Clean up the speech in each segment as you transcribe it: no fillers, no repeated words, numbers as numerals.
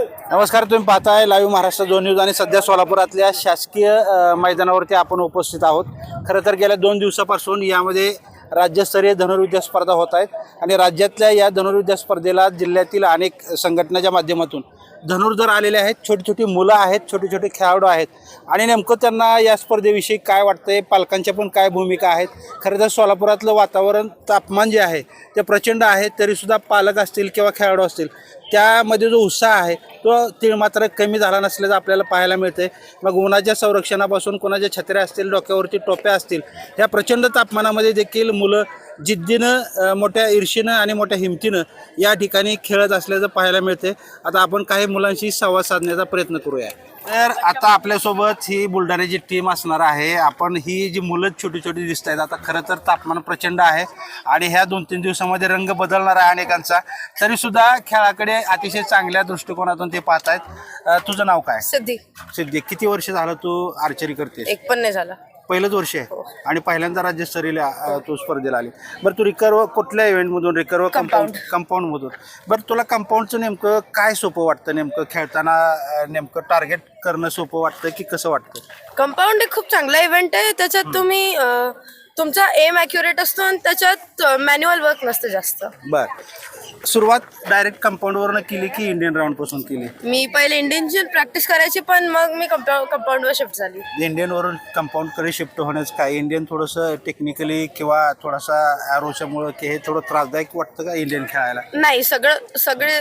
नमस्कार, तुम्ही पाहताय लाईव्ह महाराष्ट्र 2 न्यूज आणि सध्या सोलापुरातल्या शासकीय मैदानावरती आपण उपस्थित आहोत. खरं तर गेल्या 2 दिवसापासून यामध्ये राज्यस्तरीय धनुर्विद्या स्पर्धा होत आहेत आणि राज्यातल्या या धनुर्विद्या स्पर्धेला जिल्ह्यातील अनेक संघटनाच्या माध्यमातून धनुर्धर आलेले आहेत. छोटी छोटी मुलं आहेत, छोटे छोटे खेळाडू आहेत आणि नेमकं त्यांना या स्पर्धेविषयी काय वाटतंय, पालकांच्या पण काय भूमिका आहेत. खरं तर सोलापुरातलं वातावरण, तापमान जे आहे ते प्रचंड आहे, तरीसुद्धा पालक असतील किंवा खेळाडू असतील त्यामध्ये जो उत्साह आहे तो तीळ मात्र कमी झाला नसल्याचं आपल्याला पाहायला मिळते. मग उन्हाच्या संरक्षणापासून कोणाच्या छत्र्या असतील, डोक्यावरती टोप्या असतील, ह्या प्रचंड तापमानामध्ये देखील मुलं जिद्दीनं, मोठ्या ईर्षेनं आणि मोठ्या हिमतीनं या ठिकाणी खेळत असल्याचं पाहायला मिळते. आता आपण काही मुलांशी संवाद साधण्याचा प्रयत्न करूया. तर आता आपल्यासोबत ही बुलढाण्याची टीम असणार आहे. आपण ही जी मुलं छोटी छोटी दिसत आहेत, आता खरं तर तापमान प्रचंड आहे आणि ह्या 2-3 दिवसामध्ये रंग बदलणार आहे अनेकांचा, तरीसुद्धा खेळाकडे अतिशय चांगल्या दृष्टिकोनातून ते पाहत आहेत. तुझं नाव काय? सिद्धी. किती वर्ष झालं तू आर्चरी करतेस? एक पण नाही झाला. पहिलंच वर्ष आहे आणि पहिल्यांदा राज्यस्तरीय तू स्पर्धेला आली. बरं, तू रिकर्व कुठल्या इव्हेंटमधून? रिकर्व कंपाऊंडमधून. बरं, तुला कंपाऊंडचं नेमकं काय सोपं वाटतं? नेमकं खेळताना नेमकं टार्गेट करणं सोपं वाटतं की कसं वाटतं? कंपाऊंड एक खूप चांगला इव्हेंट आहे. त्याच्यात तुम्ही तुमचा एम ॲक्युरेट असतो आणि त्याच्यात मॅन्युअल वर्क नसतं जास्त. बरं, सुरुवात डायरेक्ट कंपाऊंडवरनं केली की इंडियन राऊंड पासून केली? मी पहिले इंडियनची प्रॅक्टिस करायची, पण मग मी कंपाऊंडवर शिफ्ट झाली. इंडियनवरून कंपाऊंडकडे शिफ्ट होण्याचं काय? इंडियन थोडंसं टेक्निकली किंवा थोडासा ॲरोच्यामुळं की हे थोडं त्रासदायक वाटतं का इंडियन खेळायला? नाही, सगळे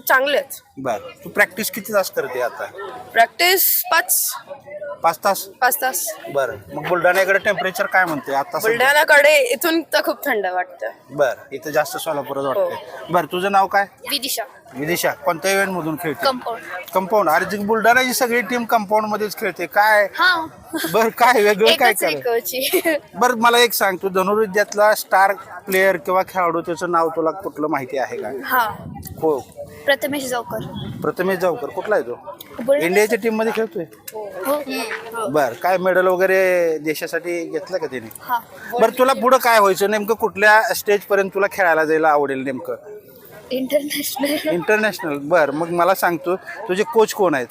चांगलेच. बरं, तू प्रॅक्टिस किती तास करते आता? प्रॅक्टिस 5 तास. बरं, मग बुलढाण्याकडे टेम्परेचर काय म्हणते आता? बुलढाण्याकडे इथून तर खूप थंड वाटतं. बरं, इथं जास्त सोलापूरच वाटते. बरं, तुझं नाव काय? विदिशा. कोणत्या इव्हेंट मधून खेळते? कंपाऊंड. अरे, बुलढाण्याची सगळी टीम कंपाऊंड मध्येच खेळते काय? बरं, काय वेगळं काय काय? बरं, मला एक सांग, तू धनुर्विद्यातला स्टार प्लेअर किंवा खेळाडू त्याचं नाव तुला कुठलं माहिती आहे का? हो, प्रथमेश जावकर. कुठला आहे तो? इंडियाच्या टीम मध्ये खेळतोय? बर, काय मेडल वगैरे देशासाठी घेतलं का त्याने? बरं, तुला पुढं काय व्हायचं नेमकं? कुठल्या स्टेज पर्यंत तुला खेळायला जायला आवडेल नेमकं? इंटरनॅशनल. बर, मग मला सांगतो, तुझे कोच कोण आहेत?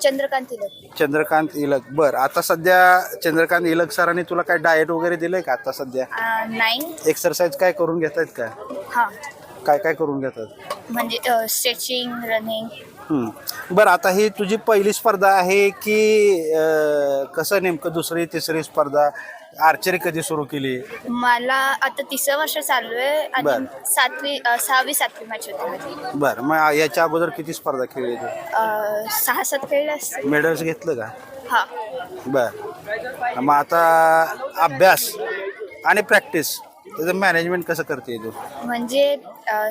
चंद्रकांत इलक. बर, आता सध्या चंद्रकांत इलक सरांनी तुला काय डाएट वगैरे दिलंय का आता सध्या? नाही. एक्सरसाइज काय करून घेतायत का? काय काय करून घेतात? म्हणजे स्ट्रेचिंग, रनिंग. बरं, आता ही तुझी पहिली स्पर्धा आहे की कसं नेमकं दुसरी तिसरी स्पर्धा? आर्चरी कधी सुरू केली? मला आता 3रं वर्ष चालू आहे आणि 6वी-7वी मॅच होती. बरं, मग याच्या अगोदर किती स्पर्धा खेळली तू? 6-7 खेळले असते. मेडल्स घेतलं का? बरं, मग आता अभ्यास आणि प्रॅक्टिस त्याचं मॅनेजमेंट कसं करते तू? म्हणजे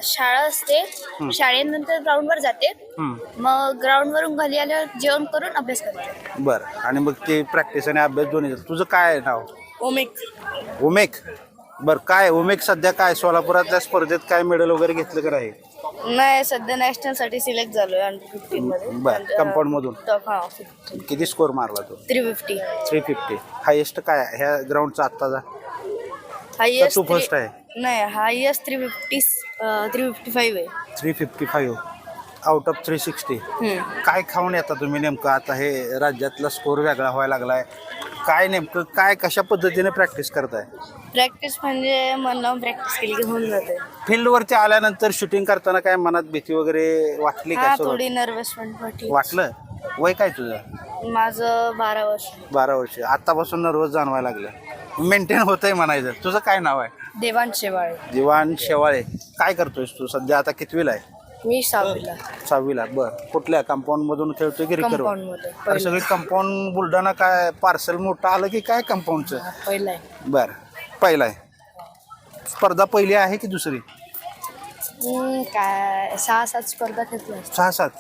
शाळा असते, शाळेनंतर ग्राउंडवर जाते, मग ग्राउंडवरून घरी आल्यावर जेवण करून अभ्यास करते. बरं, आणि मग ते प्रॅक्टिस आणि अभ्यास दोन्ही. तुझं काय नाव? उमेक. बरं, काय उमेक सध्या काय सोलापुरातल्या स्पर्धेत काय मेडल वगैरे घेतलं का नाही? नाही, सध्या नॅशनल साठी सिलेक्ट झालोय अंडर 15 मध्ये. बरं, कंपाऊंड मधून किती स्कोर मारला तू? 350. हायेस्ट काय ह्या ग्राउंडचा आत्ताचा? हायेस्ट तू फर्स्ट आहे? नाही, हायेस्ट 355 आहे. 355 आउट ऑफ 360. काय खाऊन येता तुम्ही नेमकं? आता हे राज्यातला स्कोर वेगळा व्हायला लागलाय, काय नेमकं काय कशा पद्धतीने प्रॅक्टिस करताय? प्रॅक्टिस म्हणजे मन लावून प्रॅक्टिस केली की होऊन जाते. फील्डवरती आल्यानंतर शूटिंग करताना काय मनात भीती वगैरे वाटली का? थोडी नर्वसमेंट वाटलं. वय काय तुझं? माझं 12 वर्ष. 12 वर्ष. आतापासून नर्वस जाणवायला लागलं, मेंटेन होतंय म्हणायचं. तुझं काय नाव आहे? देवांश शेवाळे. काय करतोयस तू सध्या? आता कितवीला आहे? मी 6वीला. 6वीला. बरं, कुठल्या कंपाऊंड मधून खेळतोय की रिकर्व? कंपाऊंड. सगळी कंपाऊंड. बुलढाणा काय पार्सल मोठं आलं की काय कंपाऊंडचं? पहिला आहे. बरं, पहिला आहे. स्पर्धा पहिली आहे की दुसरी? काय 6-7 स्पर्धा खेळतोय. 6-7.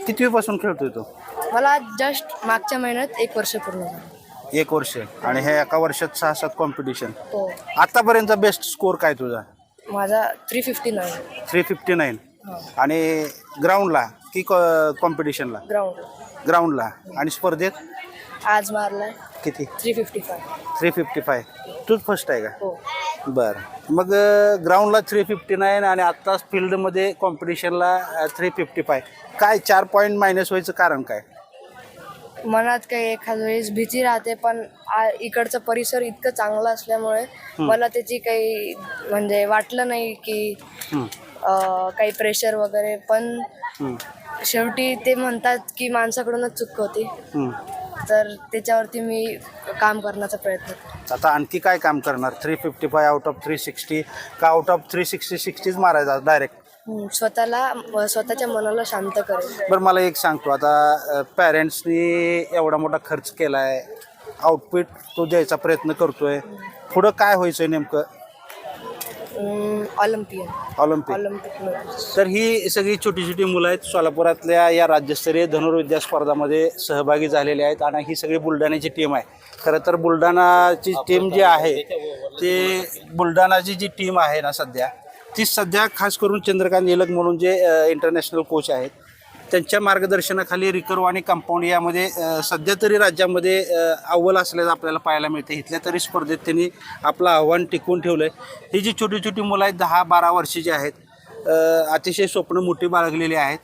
कितवीपासून खेळतोय तो? मला जस्ट मागच्या महिन्यात 1 वर्ष पूर्ण झालं. 1 वर्ष. आणि हे एका वर्षात 6-7 कॉम्पिटिशन. हो. आतापर्यंतचा बेस्ट स्कोर काय तुझा? माझा 359. 359. आणि ग्राउंडला की कॉम्पिटिशनला? ग्राउंडला. आणि स्पर्धेत आज मारलाय किती? 355. 355. तूच फर्स्ट आहे का? हो. बरं, मग ग्राउंडला 359 आणि आत्ताच फील्डमध्ये कॉम्पिटिशनला 355, काय 4 पॉईंट मायनस व्हायचं कारण काय? मनात काही एखाद्या वेळेस भीती राहते, पण इकडचं परिसर इतकं चांगलं असल्यामुळे मला त्याची काही म्हणजे वाटलं नाही की काही प्रेशर वगैरे. पण शेवटी ते म्हणतात की माणसाकडूनच चूक होती, तर त्याच्यावरती मी काम करण्याचा प्रयत्न करतो. आता आणखी काय काम करणार? 355 आउट ऑफ 360 का आउट ऑफ 360 मारायचा डायरेक्ट? स्वतःच्या मनाला शांत करेल. बरं, मला एक सांगतो, आता पॅरेंट्सनी एवढा मोठा खर्च केला आहे, आउटफिट तो द्यायचा प्रयत्न करतोय, पुढं काय व्हायचं नेमकं? ऑलिम्पिक. तर ही सगळी छोटी छोटी मुलं आहेत, सोलापुरातल्या या राज्यस्तरीय धनुर्विद्या स्पर्धामध्ये सहभागी झालेली आहेत आणि ही सगळी बुलढाण्याची टीम आहे. खरं तर बुलढाणाची टीम जी आहे, ते बुलढाणाची जी टीम आहे ना सध्या, ती सध्या खास करून चंद्रकांत निलक म्हणून जे इंटरनॅशनल कोच आहेत, त्यांच्या मार्गदर्शनाखाली रिकर्व आणि कंपाऊंड यामध्ये सध्या तरी राज्यामध्ये अव्वल असल्याचं आपल्याला पाहायला मिळते. इथल्या तरी स्पर्धेत त्यांनी आपलं आव्हान टिकवून ठेवलं आहे. ही जी छोटी छोटी मुलं आहेत, 10-12 वर्षाची आहेत, अतिशय स्वप्न मोठी बाळगलेली आहेत,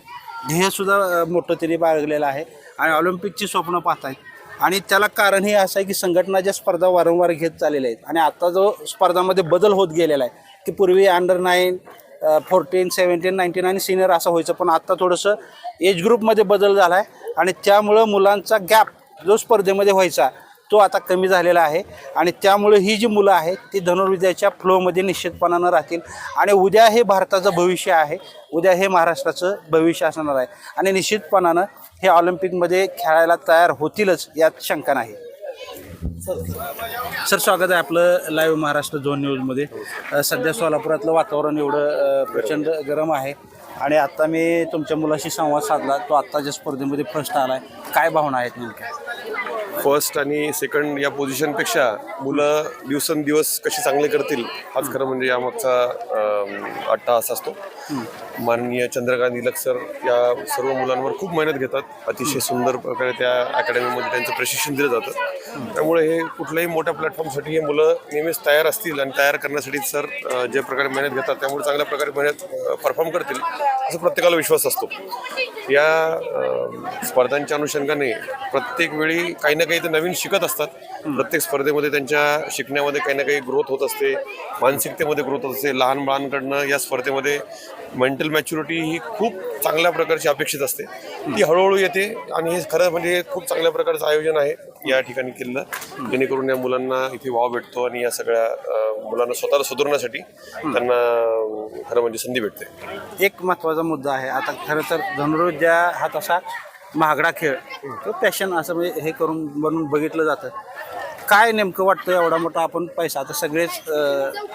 ध्येयसुद्धा मोठं त्यांनी बाळगलेलं आहे आणि ऑलिम्पिकची स्वप्न पाहत आहेत. आणि त्याला कारण हे असं आहे की संघटना ज्या स्पर्धा वारंवार घेत चाललेल्या आहेत आणि आता जो स्पर्धामध्ये बदल होत गेलेला आहे की पूर्वी अंडर-9, 14, 17, 19 आणि सिनियर असं व्हायचं, पण आत्ता थोडंसं एज ग्रुपमध्ये बदल झाला आहे आणि त्यामुळं मुलांचा गॅप जो स्पर्धेमध्ये व्हायचा तो आता कमी झालेला आहे आणि त्यामुळे ही जी मुलं आहेत ती धनुर्विद्याच्या फ्लोमध्ये निश्चितपणानं राहतील आणि उद्या हे भारताचं भविष्य आहे, उद्या हे महाराष्ट्राचं भविष्य असणार आहे आणि निश्चितपणानं हे ऑलिम्पिकमध्ये खेळायला तयार होतीलच, यात शंका नाही. सर, स्वागत आहे आपलं लाईव्ह महाराष्ट्र झोन न्यूजमध्ये. सध्या सोलापुरातलं वातावरण एवढं प्रचंड गरम आहे आणि आता मी तुमच्या मुलाशी संवाद साधला, तो आत्ताच्या स्पर्धेमध्ये फर्स्ट आला आहे, काय भावना आहेत नेमक्या? फर्स्ट आणि सेकंड या पोझिशनपेक्षा मुलं दिवसेंदिवस कसे चांगले करतील हाच खरं म्हणजे यामागचा अट्टाहास असतो. माननीय चंद्रकांत निलक सर या सर्व मुलांवर खूप मेहनत घेतात. अतिशय सुंदर प्रकारे त्या अकॅडमीमध्ये त्यांचं प्रशिक्षण दिलं जातं. त्यामुळे हे कुठल्याही मोठ्या प्लॅटफॉर्मसाठी हे मुलं नेहमीच तयार असतील आणि तयार करण्यासाठी सर ज्या प्रकारे मेहनत घेतात त्यामुळे चांगल्या प्रकारे मेहनत परफॉर्म करतील असं प्रत्येकाला विश्वास असतो. या स्पर्धांच्या अनुषंगाने प्रत्येक वेळी काही ना काही ते नवीन शिकत असतात. प्रत्येक स्पर्धेमध्ये त्यांच्या शिकण्यामध्ये काही ना काही ग्रोथ होत असते, मानसिकतेमध्ये ग्रोथ होत असते. लहान मुलांकडनं या स्पर्धेमध्ये मेंटल मॅच्युरिटी ही खूप चांगल्या प्रकारची अपेक्षित असते, ती हळूहळू येते आणि हे खरं म्हणजे खूप चांगल्या प्रकारचं आयोजन आहे या ठिकाणी केलेलं, जेणेकरून या मुलांना इथे वाव भेटतो आणि या सगळ्या मुलांना स्वतःला सुधारण्यासाठी त्यांना खरं म्हणजे संधी भेटते. एक महत्त्वाचा मुद्दा आहे, आता खरं तर धनुर्विद्या हा तसा महागडा खेळ, तो पॅशन असं म्हणजे हे करून बनवून बघितलं जातं. काय नेमकं वाटतं एवढा मोठा आपण पैसा, आता सगळेच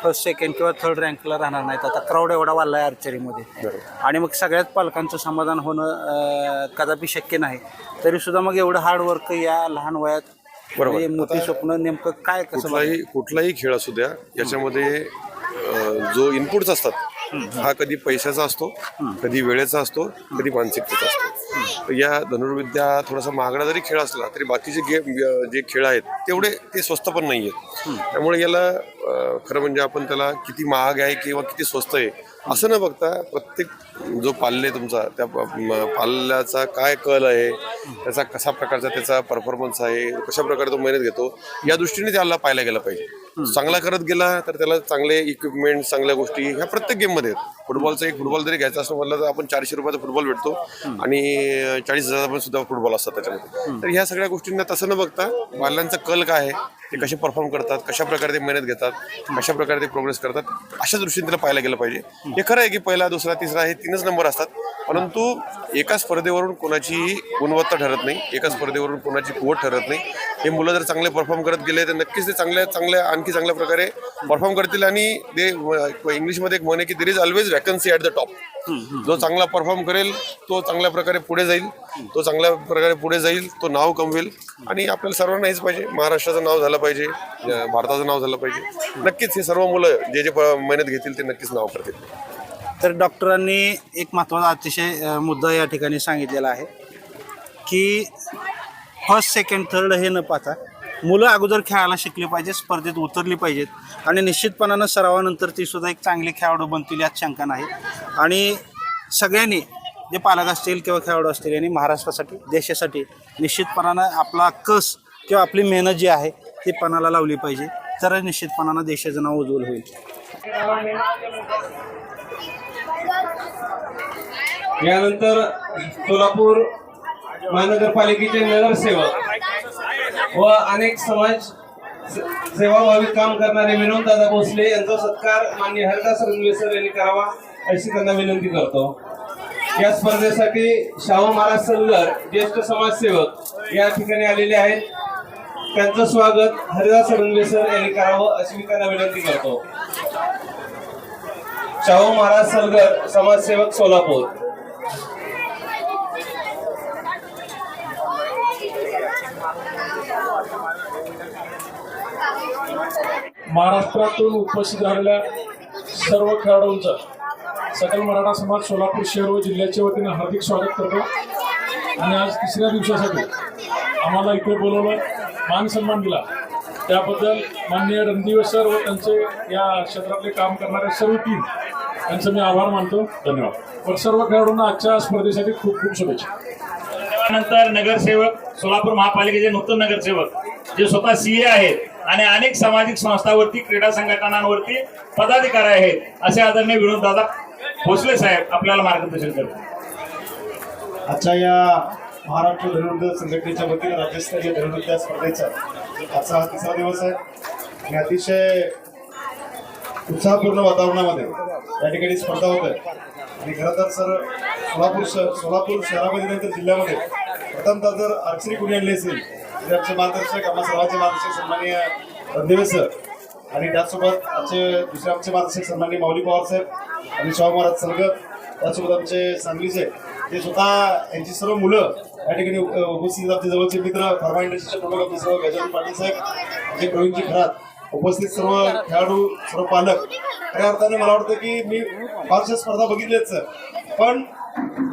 फर्स्ट सेकंड किंवा थर्ड रँकला राहणार नाहीत, आता क्राऊड एवढा वाढला आहे आर्चरीमध्ये आणि मग सगळ्याच पालकांचं समाधान होणं कदापि शक्य नाही, तरीसुद्धा मग एवढं हार्डवर्क या लहान वयात मोठी स्वप्न नेमकं काय कसं? कुठलाही खेळ असू द्या, याच्यामध्ये जो इनपुट्स असतात हा कधी पैशाचा असतो, कधी वेळेचा असतो, कधी मानसिकतेचा असतो. या धनुर्विद्या थोडासा महागडा जरी खेळ असला तरी बाकीचे जे खेळ आहेत तेवढे ते स्वस्त पण नाही आहेत. त्यामुळे याला खरं म्हणजे आपण त्याला किती महाग आहे किंवा किती स्वस्त आहे असं न बघता प्रत्येक जो पाल्य तुमचा त्या पाल्याचा काय कल आहे, त्याचा कसा प्रकारचा त्याचा परफॉर्मन्स आहे, कशा प्रकारे तो मेहनत घेतो या दृष्टीने त्याला पाहायला गेला पाहिजे. चांगला करत गेला तर त्याला चांगले इक्विपमेंट, चांगल्या गोष्टी ह्या प्रत्येक गेममध्ये आहेत. फुटबॉलचा एक फुटबॉल जरी घ्यायचा असं म्हटलं तर आपण 400 रुपयाचा फुटबॉल भेटतो आणि 40,000 सुद्धा फुटबॉल असतात त्याच्यामध्ये. तर ह्या सगळ्या गोष्टींना तसं न बघता पाल्यांचा कल काय आहे, ते कसे परफॉर्म करतात, कशा प्रकारे ते मेहनत घेतात, कशा प्रकारे ते प्रोग्रेस करतात, अशा दृष्टीने त्याला पाहायला गेलं पाहिजे. हे खरं आहे की पहिला, दुसरा, तिसरा हे 3च नंबर असतात, परंतु एका स्पर्धेवरून कोणाची गुणवत्ता ठरत नाही, एका स्पर्धेवरून कोणाची कुवत ठरत नाही. हे मुलं जर चांगले परफॉर्म करत गेले तर नक्कीच ते चांगल्या आणखी चांगल्या प्रकारे परफॉर्म करतील आणि ते इंग्लिशमध्ये एक म्हणे की there is always vacancy at the top. जो चांगला परफॉर्म करेल तो चांगल्या प्रकारे पुढे जाईल, तो नाव कमवेल आणि आपल्याला सर्वांना हेच पाहिजे, महाराष्ट्राचं नाव झालं पाहिजे, भारताचं नाव झालं पाहिजे. नक्कीच हे सर्व मुलं जे मेहनत घेतील ते नक्कीच नाव करतील. तर डॉक्टरांनी एक महत्त्वाचा अतिशय मुद्दा या ठिकाणी सांगितलेला आहे की फर्स्ट सेकंड थर्ड हे न पाहता मुलं अगोदर खेळायला शिकली पाहिजे, स्पर्धेत उतरली पाहिजेत आणि निश्चितपणानं सरावानंतर ती सुद्धा एक चांगली खेळाडू बनतील यात शंका नाही. आणि सगळ्यांनी जे पालक असतील किंवा खेळाडू असतील यांनी महाराष्ट्रासाठी देशासाठी निश्चितपणानं आपला कस किंवा आपली मेहनत जी आहे ती पणाला लावली पाहिजे, तर निश्चितपणानं देशाचं नाव उज्ज्वल होईल. यानंतर सोलापूर महानगरपालिकेचे नगरसेवक व अनेक समाज सेवाभावी काम करणारे विनोददादा भोसले यांचा सत्कार माननीय हरिदास रणवे सर यांनी करावा अशी त्यांना विनंती करतो. या स्पर्धेसाठी शाहू महाराज सलगर ज्येष्ठ समाजसेवक या ठिकाणी आलेले आहेत. त्यांचं स्वागत हरिदास रणवे सर यांनी करावं अशी मी त्यांना विनंती करतो. शाहू महाराज सलगर समाजसेवक सोलापूर. महाराष्ट्रातून उपस्थित झालेल्या सर्व खेळाडूंचं सकल मराठा समाज सोलापूर शहर व जिल्ह्याच्या वतीनं हार्दिक स्वागत करतो. आणि आज तिसऱ्या दिवसासाठी आम्हाला इकडे बोलवलं, मान सन्मान दिला त्याबद्दल माननीय रणदिवे सर व त्यांचे या क्षेत्रातले काम करणारे सर्व टीम यांचं मी आभार मानतो. धन्यवाद. व सर्व खेळाडूंना आजच्या स्पर्धेसाठी खूप खूप शुभेच्छा. त्यानंतर नगरसेवक सोलापूर महापालिकेचे नूतन नगरसेवक जे स्वतः सीए आहेत आणि अनेक सामाजिक संस्थांवरती क्रीडा संघटनांवरती पदाधिकारी आहेत असे आदरणीय विनोददादा भोसले साहेब आपल्याला मार्गदर्शन करतात. आजच्या या महाराष्ट्र धनुर्विद्या संघटनेच्या वतीने राज्यस्तरीय धनुर्विद्या स्पर्धेचा आजचा हा तिसरा दिवस आहे आणि अतिशय उत्साहपूर्ण वातावरणामध्ये या ठिकाणी स्पर्धा होत आहे. आणि खरं तर सर सोलापूर शहरामध्ये नंतर जिल्ह्यामध्ये प्रथमतः जर आर्चरी कुणी आणली असेल तर आमचे मार्गदर्शक आम्हा सर्वांचे मार्गदर्शक सन्माननीय रणदिवे सर आणि त्याचसोबत दुसरे आमचे मार्गदर्शक सन्माननीय माऊली पवार साहेब आणि शाहू महाराज सलगर, त्यासोबत आमचे सांगलीचे ते स्वतः यांची सर्व मुलं या ठिकाणी उपस्थित, आमचे जवळचे मित्र फार्मा इंडस्ट्रीचे प्रमुख आमचे सर्व गजानन पाटील साहेब, आमचे प्रवीणजी खरात, उपस्थित सर्व खेळाडू, सर्व पालक. खऱ्या अर्थाने मला वाटतं की मी फारशा स्पर्धा बघितल्याच सर, पण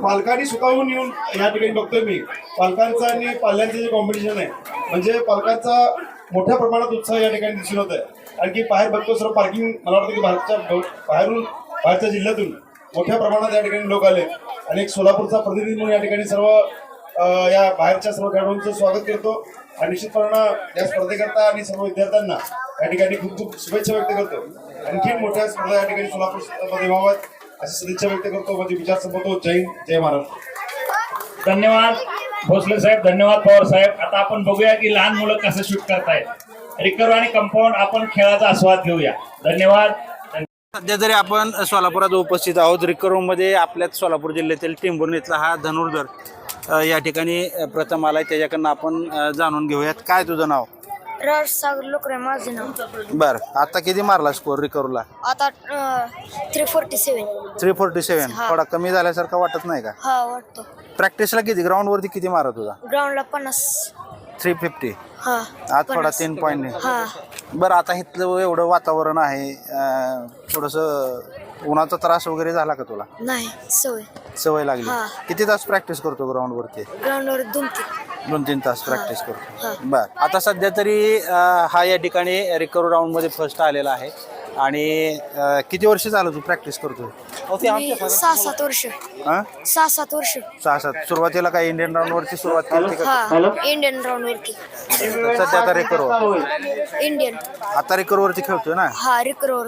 पालकांनी स्वतःहून येऊन या ठिकाणी बघतोय मी पालकांचं आणि पाल्यांचं जे कॉम्पिटिशन आहे, म्हणजे पालकांचा मोठ्या प्रमाणात उत्साह या ठिकाणी दिसून होत आहे. आणखी बाहेर बघतो सर्व पार्किंग, मला वाटतं की बाहेरच्या जिल्ह्यातून मोठ्या प्रमाणात या ठिकाणी लोक आले आणि एक सोलापूरचा प्रतिनिधी म्हणून या ठिकाणी सर्व या बाहेरच्या सर्व खेळाडूंचं स्वागत करतो आणि निश्चितपणानं या स्पर्धेकरता आणि सर्व विद्यार्थ्यांना या ठिकाणी खूप खूप शुभेच्छा व्यक्त करतो. आणखी मोठ्या स्पर्धा या ठिकाणी सोलापूरमध्ये व्हाव्यात अशी सदिच्छा व्यक्त करतो. माझे विचार संपवतो. जय हिंद, जय महाराष्ट्र. धन्यवाद भोसले साहेब, धन्यवाद पवार साहेब. आता आपण बघूया की लहान मुलं कसं शूट करतायत. रिकर्व आणि कंपाऊंड आपण खेळाचा आस्वाद घेऊया. धन्यवाद. सध्या जरी आपण सोलापुरात उपस्थित आहोत, रिकर्वमध्ये आपल्याच सोलापूर जिल्ह्यातील टेंभुर्णीतला हा धनुर्धर या ठिकाणी प्रथम आलाय. त्याच्याकडनं आपण जाणून घेऊयात. काय तुझं नाव? राजसागर लोकरे माझं नाव. बरं, आता किती मारला स्कोर रिकर्वला? आता 347. 347. थोडा कमी झाल्यासारखं वाटत नाही का? हा वाटतो. प्रॅक्टिसला किती, ग्राउंडवरती किती मारत होता? ग्राउंडला 50. 350. हा आज थोडा 3 पॉईंट नाही. हा. बरं, आता इथलं एवढं वातावरण आहे, थोडंसं उन्हाचा त्रास वगैरे झाला का तुला? नाही, सवय लागली. हा. किती तास प्रॅक्टिस करतो ग्राउंडवरती? ग्राउंडवर 2-3 तास प्रॅक्टिस करतो. बरं, आता सध्या तरी हा या ठिकाणी रिकर्व राऊंडमध्ये फर्स्ट आलेला आहे. आणि किती वर्ष झालं तू प्रॅक्टिस करतोय? 6-7 वर्ष. 6-7 वर्ष. 6-7. सुरुवातीला काय इंडियन राऊंडवरती सुरुवात केली का? हा, इंडियन राऊंड वरती. सध्या आता रिकर्व. इंडियन. आता रिकर्वरती खेळतोय ना? हा, रिकर्व.